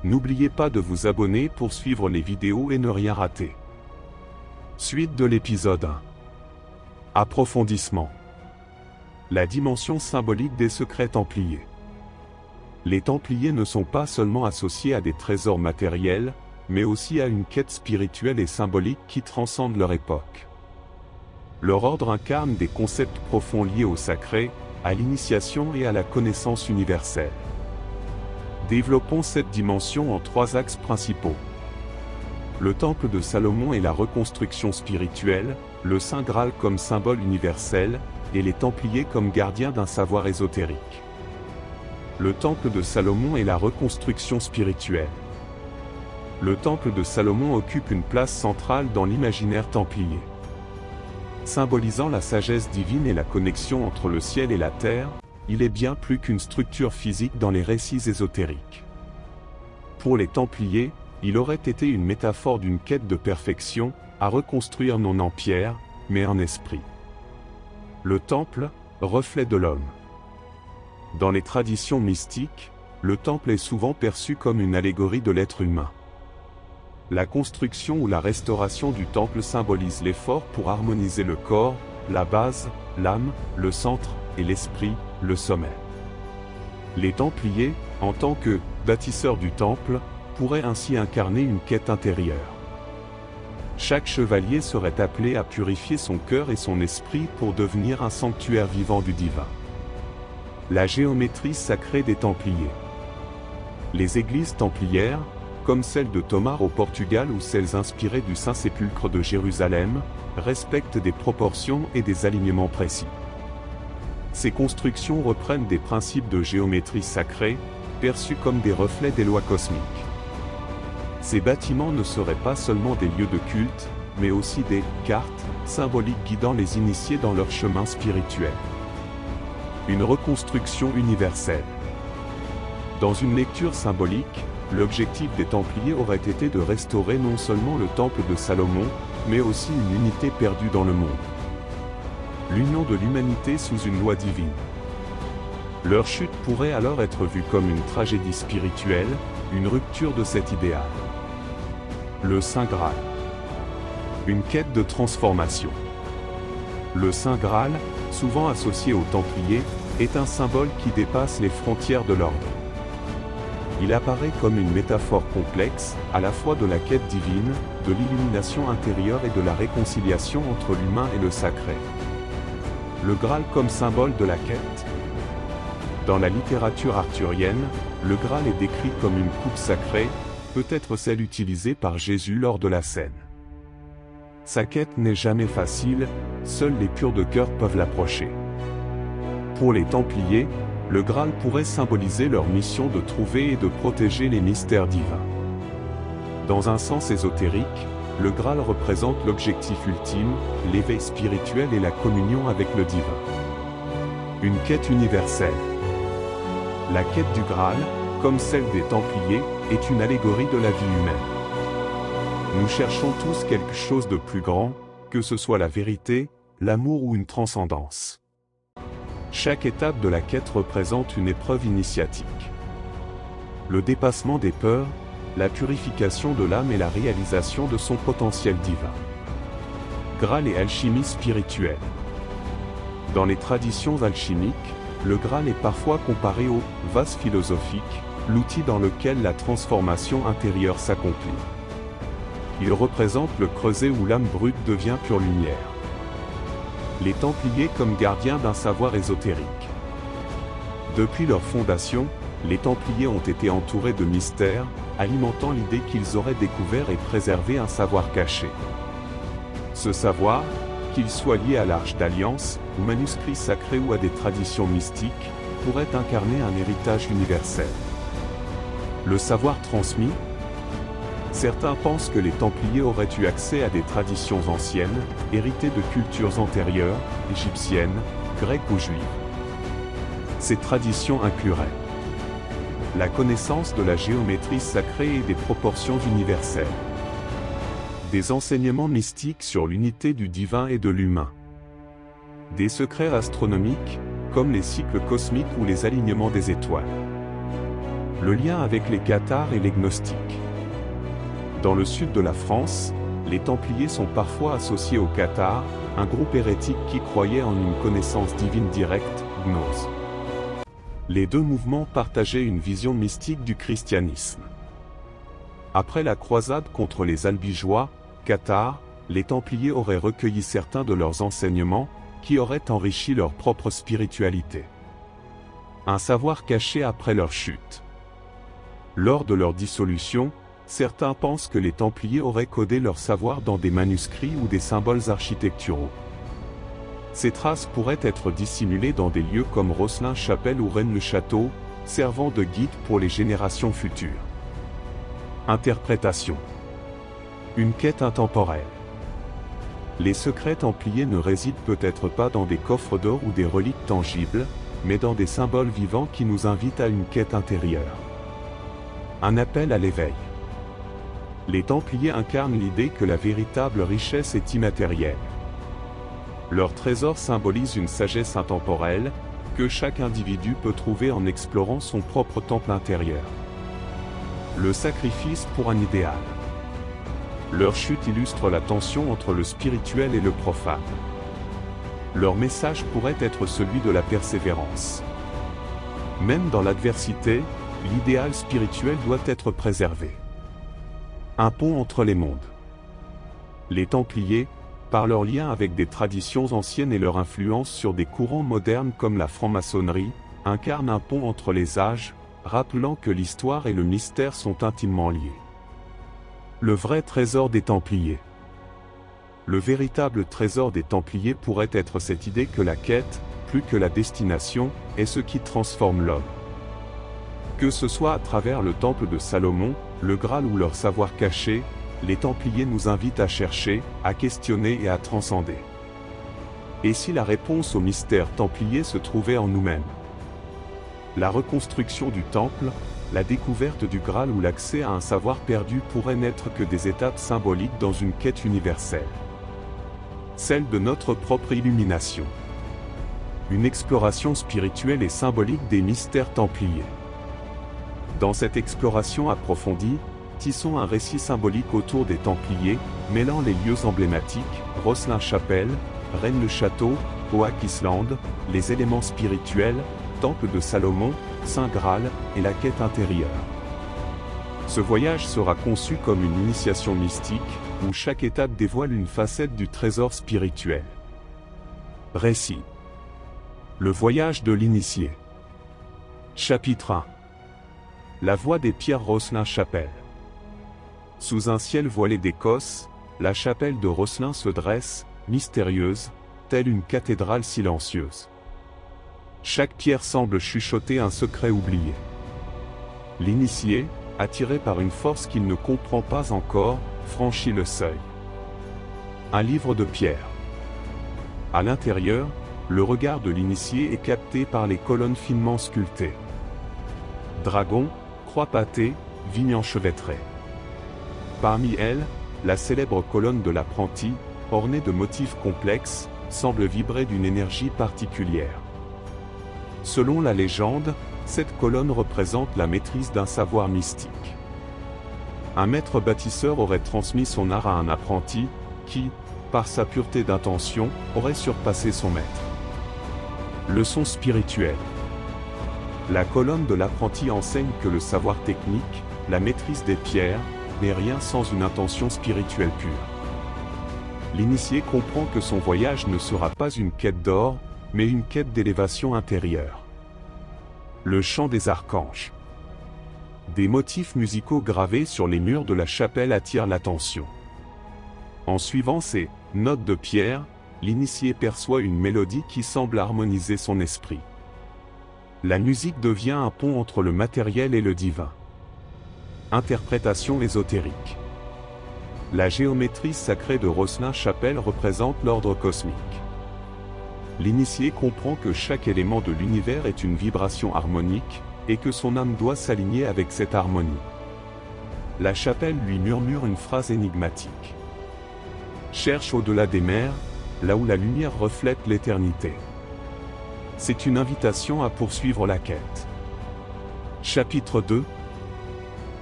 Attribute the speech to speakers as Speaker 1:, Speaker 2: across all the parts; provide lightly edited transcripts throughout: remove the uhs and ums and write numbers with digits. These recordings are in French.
Speaker 1: N'oubliez pas de vous abonner pour suivre les vidéos et ne rien rater. Suite de l'épisode 1. Approfondissement. La dimension symbolique des secrets templiers. Les Templiers ne sont pas seulement associés à des trésors matériels, mais aussi à une quête spirituelle et symbolique qui transcende leur époque. Leur ordre incarne des concepts profonds liés au sacré, à l'initiation et à la connaissance universelle. Développons cette dimension en 3 axes principaux. Le Temple de Salomon et la reconstruction spirituelle, le Saint Graal comme symbole universel, et les Templiers comme gardiens d'un savoir ésotérique. Le Temple de Salomon et la reconstruction spirituelle. Le Temple de Salomon occupe une place centrale dans l'imaginaire templier. Symbolisant la sagesse divine et la connexion entre le ciel et la terre, il est bien plus qu'une structure physique dans les récits ésotériques. Pour les Templiers, il aurait été une métaphore d'une quête de perfection, à reconstruire non en pierre, mais en esprit. Le temple, reflet de l'homme. Dans les traditions mystiques, le temple est souvent perçu comme une allégorie de l'être humain. La construction ou la restauration du temple symbolise l'effort pour harmoniser le corps, la base, l'âme, le centre, et l'esprit, le sommet. Les Templiers, en tant que bâtisseurs du temple, pourraient ainsi incarner une quête intérieure. Chaque chevalier serait appelé à purifier son cœur et son esprit pour devenir un sanctuaire vivant du divin. La géométrie sacrée des Templiers. Les églises templières, comme celle de Tomar au Portugal ou celles inspirées du Saint-Sépulcre de Jérusalem, respectent des proportions et des alignements précis. Ces constructions reprennent des principes de géométrie sacrée, perçus comme des reflets des lois cosmiques. Ces bâtiments ne seraient pas seulement des lieux de culte, mais aussi des cartes symboliques guidant les initiés dans leur chemin spirituel. Une reconstruction universelle. Dans une lecture symbolique, l'objectif des Templiers aurait été de restaurer non seulement le temple de Salomon, mais aussi une unité perdue dans le monde. L'union de l'humanité sous une loi divine. Leur chute pourrait alors être vue comme une tragédie spirituelle, une rupture de cet idéal. Le Saint Graal. Une quête de transformation. Le Saint Graal, souvent associé aux Templiers, est un symbole qui dépasse les frontières de l'ordre. Il apparaît comme une métaphore complexe, à la fois de la quête divine, de l'illumination intérieure et de la réconciliation entre l'humain et le sacré. Le Graal comme symbole de la quête. Dans la littérature arthurienne, le Graal est décrit comme une coupe sacrée, peut-être celle utilisée par Jésus lors de la scène. Sa quête n'est jamais facile, seuls les purs de cœur peuvent l'approcher. Pour les Templiers, le Graal pourrait symboliser leur mission de trouver et de protéger les mystères divins. Dans un sens ésotérique, le Graal représente l'objectif ultime, l'éveil spirituel et la communion avec le divin. Une quête universelle. La quête du Graal, comme celle des Templiers, est une allégorie de la vie humaine. Nous cherchons tous quelque chose de plus grand, que ce soit la vérité, l'amour ou une transcendance. Chaque étape de la quête représente une épreuve initiatique. Le dépassement des peurs, la purification de l'âme et la réalisation de son potentiel divin. Graal et alchimie spirituelle. Dans les traditions alchimiques, le Graal est parfois comparé au vase philosophique, l'outil dans lequel la transformation intérieure s'accomplit. Il représente le creuset où l'âme brute devient pure lumière. Les Templiers comme gardiens d'un savoir ésotérique. Depuis leur fondation, les Templiers ont été entourés de mystères, alimentant l'idée qu'ils auraient découvert et préservé un savoir caché. Ce savoir, qu'il soit lié à l'Arche d'Alliance, aux manuscrits sacrés ou à des traditions mystiques, pourrait incarner un héritage universel. Le savoir transmis. Certains pensent que les Templiers auraient eu accès à des traditions anciennes, héritées de cultures antérieures, égyptiennes, grecques ou juives. Ces traditions incluraient la connaissance de la géométrie sacrée et des proportions universelles, des enseignements mystiques sur l'unité du divin et de l'humain, des secrets astronomiques, comme les cycles cosmiques ou les alignements des étoiles, Le lien avec les cathares et les gnostiques. Dans le sud de la France, les Templiers sont parfois associés aux cathares, un groupe hérétique qui croyait en une connaissance divine directe, gnose. Les deux mouvements partageaient une vision mystique du christianisme. Après la croisade contre les albigeois, cathares, les Templiers auraient recueilli certains de leurs enseignements, qui auraient enrichi leur propre spiritualité. Un savoir caché après leur chute. Lors de leur dissolution, certains pensent que les Templiers auraient codé leur savoir dans des manuscrits ou des symboles architecturaux. Ces traces pourraient être dissimulées dans des lieux comme Rosslyn-Chapelle ou Rennes-le-Château, servant de guide pour les générations futures. Interprétation. Une quête intemporelle. Les secrets templiers ne résident peut-être pas dans des coffres d'or ou des reliques tangibles, mais dans des symboles vivants qui nous invitent à une quête intérieure. Un appel à l'éveil. Les Templiers incarnent l'idée que la véritable richesse est immatérielle. Leur trésor symbolise une sagesse intemporelle, que chaque individu peut trouver en explorant son propre temple intérieur. Le sacrifice pour un idéal. Leur chute illustre la tension entre le spirituel et le profane. Leur message pourrait être celui de la persévérance. Même dans l'adversité, l'idéal spirituel doit être préservé. Un pont entre les mondes. Les Templiers, par leur lien avec des traditions anciennes et leur influence sur des courants modernes comme la franc-maçonnerie, incarnent un pont entre les âges, rappelant que l'histoire et le mystère sont intimement liés. Le vrai trésor des Templiers. Le véritable trésor des Templiers pourrait être cette idée que la quête, plus que la destination, est ce qui transforme l'homme. Que ce soit à travers le temple de Salomon, le Graal ou leur savoir caché, les Templiers nous invitent à chercher, à questionner et à transcender. Et si la réponse au mystère templier se trouvait en nous-mêmes? La reconstruction du temple, la découverte du Graal ou l'accès à un savoir perdu pourraient n'être que des étapes symboliques dans une quête universelle. Celle de notre propre illumination. Une exploration spirituelle et symbolique des mystères templiers. Dans cette exploration approfondie, tissons un récit symbolique autour des Templiers, mêlant les lieux emblématiques, Rosslyn-Chapelle, Rennes-le-Château, Oak-Island, les éléments spirituels, Temple de Salomon, Saint Graal, et la quête intérieure. Ce voyage sera conçu comme une initiation mystique, où chaque étape dévoile une facette du trésor spirituel. Récit. Le voyage de l'initié. Chapitre 1. La voie des pierres Rosslyn-Chapelle. Sous un ciel voilé d'écosse, la chapelle de Rosslyn se dresse, mystérieuse, telle une cathédrale silencieuse. Chaque pierre semble chuchoter un secret oublié. L'initié, attiré par une force qu'il ne comprend pas encore, franchit le seuil. Un livre de pierre. À l'intérieur, le regard de l'initié est capté par les colonnes finement sculptées. Dragon, croix pâtée, vigne enchevêtrée. Parmi elles, la célèbre colonne de l'apprenti, ornée de motifs complexes, semble vibrer d'une énergie particulière. Selon la légende, cette colonne représente la maîtrise d'un savoir mystique. Un maître bâtisseur aurait transmis son art à un apprenti, qui, par sa pureté d'intention, aurait surpassé son maître. Leçon spirituelle. La colonne de l'apprenti enseigne que le savoir technique, la maîtrise des pierres, n'est rien sans une intention spirituelle pure. L'initié comprend que son voyage ne sera pas une quête d'or, mais une quête d'élévation intérieure. Le chant des archanges. Des motifs musicaux gravés sur les murs de la chapelle attirent l'attention. En suivant ces notes de pierre, l'initié perçoit une mélodie qui semble harmoniser son esprit. La musique devient un pont entre le matériel et le divin. Interprétation ésotérique. La géométrie sacrée de Rosslyn-Chapelle représente l'ordre cosmique. L'initié comprend que chaque élément de l'univers est une vibration harmonique, et que son âme doit s'aligner avec cette harmonie. La chapelle lui murmure une phrase énigmatique. Cherche au-delà des mers, là où la lumière reflète l'éternité. C'est une invitation à poursuivre la quête. Chapitre 2.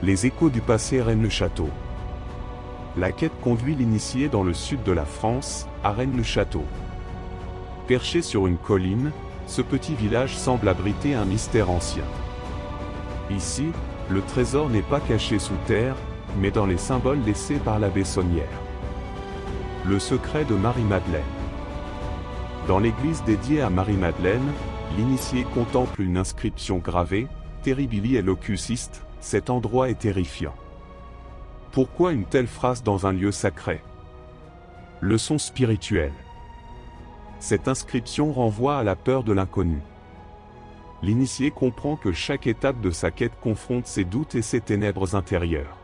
Speaker 1: Les échos du passé. Rennes-le-Château. La quête conduit l'initié dans le sud de la France, à Rennes-le-Château. Perché sur une colline, ce petit village semble abriter un mystère ancien. Ici, le trésor n'est pas caché sous terre, mais dans les symboles laissés par la Bessonnière. Le secret de Marie-Madeleine. Dans l'église dédiée à Marie-Madeleine, l'initié contemple une inscription gravée, Terribili et locuciste, cet endroit est terrifiant. Pourquoi une telle phrase dans un lieu sacré? Leçon spirituelle. Cette inscription renvoie à la peur de l'inconnu. L'initié comprend que chaque étape de sa quête confronte ses doutes et ses ténèbres intérieures.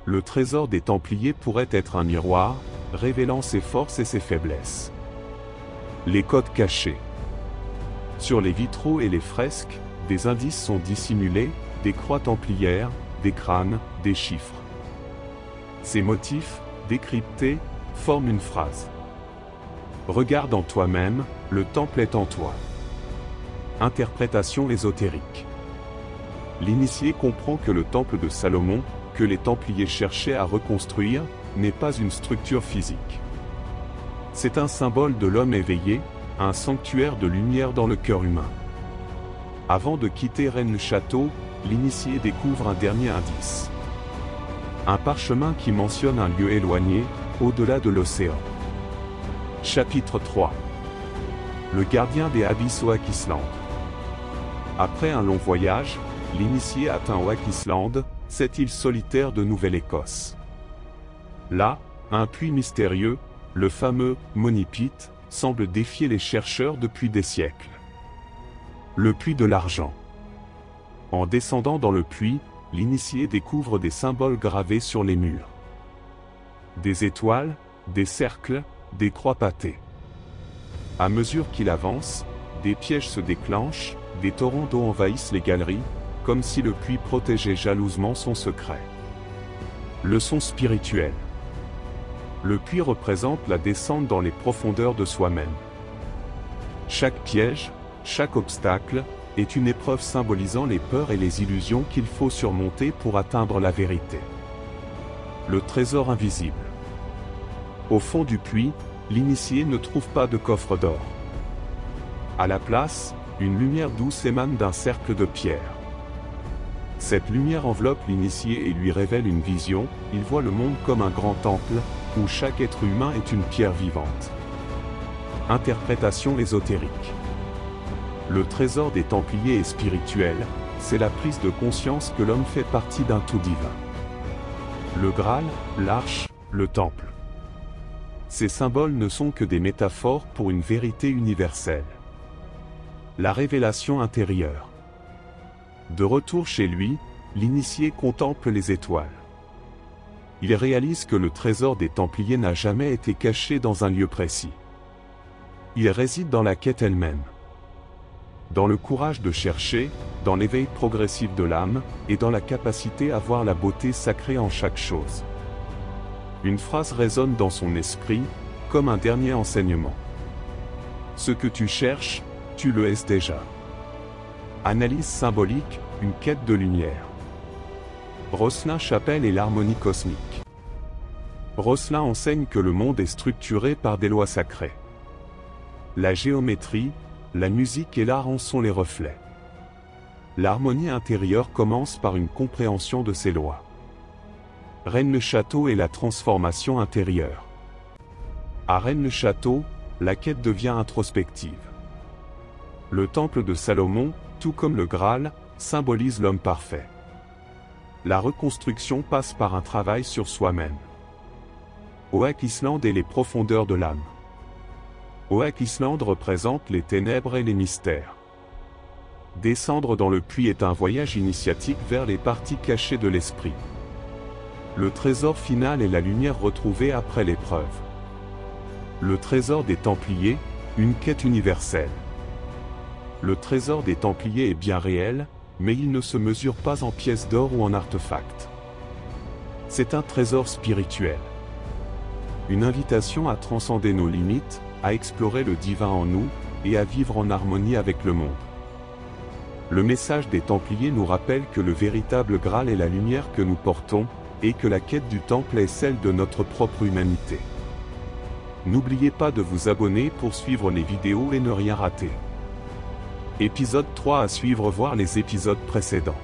Speaker 1: Le trésor des Templiers pourrait être un miroir, révélant ses forces et ses faiblesses. Les codes cachés. Sur les vitraux et les fresques, des indices sont dissimulés, des croix templières, des crânes, des chiffres. Ces motifs, décryptés, forment une phrase. Regarde en toi-même, le temple est en toi. Interprétation ésotérique. L'initié comprend que le temple de Salomon, que les Templiers cherchaient à reconstruire, n'est pas une structure physique. C'est un symbole de l'homme éveillé, un sanctuaire de lumière dans le cœur humain. Avant de quitter Rennes-le-Château, l'initié découvre un dernier indice. Un parchemin qui mentionne un lieu éloigné, au-delà de l'océan. Chapitre 3. Le gardien des abysses Oak Island. Après un long voyage, l'initié atteint Oak Island, cette île solitaire de Nouvelle-Écosse. Là, un puits mystérieux, le fameux Money Pit, semble défier les chercheurs depuis des siècles. Le puits de l'argent. En descendant dans le puits, l'initié découvre des symboles gravés sur les murs. Des étoiles, des cercles, des croix pâtées. À mesure qu'il avance, des pièges se déclenchent, des torrents d'eau envahissent les galeries, comme si le puits protégeait jalousement son secret. Leçon spirituelle. Le puits représente la descente dans les profondeurs de soi-même. Chaque piège, chaque obstacle, est une épreuve symbolisant les peurs et les illusions qu'il faut surmonter pour atteindre la vérité. Le trésor invisible. Au fond du puits, l'initié ne trouve pas de coffre d'or. À la place, une lumière douce émane d'un cercle de pierre. Cette lumière enveloppe l'initié et lui révèle une vision, il voit le monde comme un grand temple, où chaque être humain est une pierre vivante. Interprétation ésotérique. Le trésor des Templiers est spirituel, c'est la prise de conscience que l'homme fait partie d'un tout divin. Le Graal, l'arche, le temple. Ces symboles ne sont que des métaphores pour une vérité universelle. La révélation intérieure. De retour chez lui, l'initié contemple les étoiles. Il réalise que le trésor des Templiers n'a jamais été caché dans un lieu précis. Il réside dans la quête elle-même. Dans le courage de chercher, dans l'éveil progressif de l'âme, et dans la capacité à voir la beauté sacrée en chaque chose. Une phrase résonne dans son esprit, comme un dernier enseignement. Ce que tu cherches, tu le es déjà. Analyse symbolique, une quête de lumière. Rosselin Chapelle et l'harmonie cosmique. Rosselin enseigne que le monde est structuré par des lois sacrées. La géométrie, la musique et l'art en sont les reflets. L'harmonie intérieure commence par une compréhension de ces lois. Rennes-le-Château et la transformation intérieure. À Rennes-le-Château, la quête devient introspective. Le temple de Salomon, tout comme le Graal, symbolise l'homme parfait. La reconstruction passe par un travail sur soi-même. Oak Island et les profondeurs de l'âme. Oak Island représente les ténèbres et les mystères. Descendre dans le puits est un voyage initiatique vers les parties cachées de l'esprit. Le trésor final est la lumière retrouvée après l'épreuve. Le trésor des Templiers, une quête universelle. Le trésor des Templiers est bien réel, mais il ne se mesure pas en pièces d'or ou en artefacts. C'est un trésor spirituel. Une invitation à transcender nos limites, à explorer le divin en nous, et à vivre en harmonie avec le monde. Le message des Templiers nous rappelle que le véritable Graal est la lumière que nous portons, et que la quête du Temple est celle de notre propre humanité. N'oubliez pas de vous abonner pour suivre les vidéos et ne rien rater. Épisode 3 à suivre, voir les épisodes précédents.